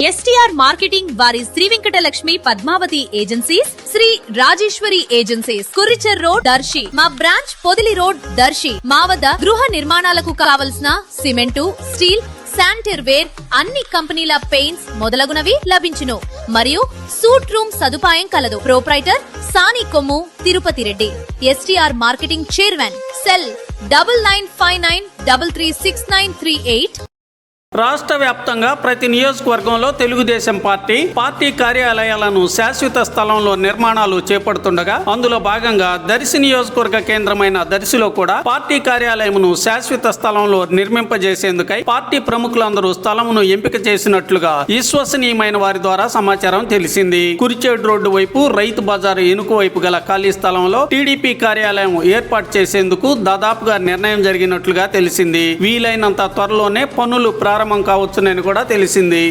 STR marketing వారి Shri Venkatalakshmi Padmavathi agencies, Shri Rajeshwari agencies, కురిచెర్ road Darsi, మా బ్రాంచ్ పొదిలి రోడ్ దర్శి. మా వద్ద గృహ నిర్మాణాలకు కావలసిన సిమెంటు, స్టీల్, శానిటరీ వేర్, అన్ని కంపెనీల పెయింట్స్ మొదలగునవి లభించును. మరియు సూట్ రూమ్ సదుపాయం కలదు. Proprietor Sani Kommu Tirupati Reddy. STR marketing chairman. Cell 9959336938. రాష్ట్ర వ్యాప్తంగా ప్రతి నియోజకవర్గంలో తెలుగుదేశం పార్టీ కార్యాలయాలను శాశ్వత స్థలంలో నిర్మాణాలు చేపడుతుండగా అందులో భాగంగా దర్శి నియోజకవర్గ కేంద్రమైన దర్శిలో కూడా పార్టీ కార్యాలయమును శాశ్వత స్థలంలో నిర్మింపజేసేందుకై పార్టీ ప్రముఖులందరూ స్థలమును ఎంపిక చేసినట్లుగా విశ్వసనీయమైన వారి ద్వారా సమాచారం తెలిసింది. కురిచేడు రోడ్డు వైపు రైతు బజారు ఎనుక వైపు గల ఖాళీ స్థలంలో టీడీపీ కార్యాలయం ఏర్పాటు చేసేందుకు దాదాపుగా నిర్ణయం జరిగినట్లుగా తెలిసింది. వీలైనంత త్వరలోనే పనులు ప్రారంభం కావచ్చునని కూడా తెలిసింది.